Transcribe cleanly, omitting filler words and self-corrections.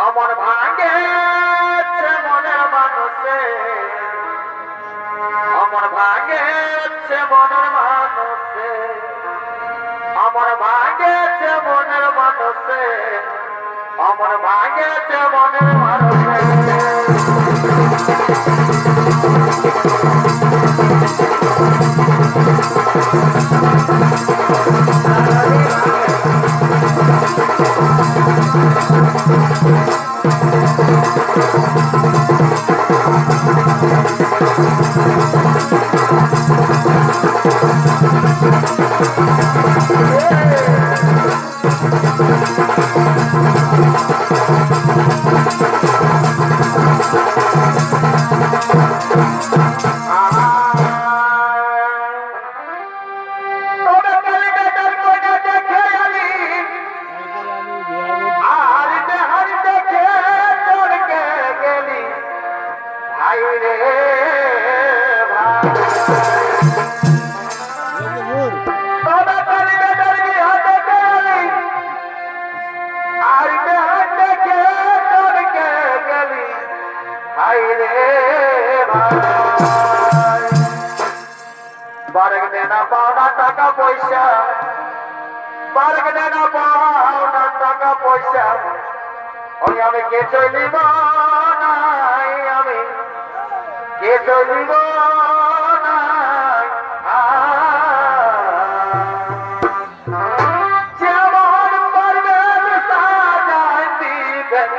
অমন ভাঙেছে মনের মানুষে, অমন ভাঙেছে মনের মানুষে, অমন ভাঙেছে মনের মানুষে, অমন ভাঙেছে মনের মানুষে। বারেক দেনা পাওনা টাকা পয়সা, বারেক দেনা পাওনা টাকা পয়সা, ওই আমি কে চলিব নাই, আমি কে চলিব নাই। যেমন পারবেন সাজাই দিবেন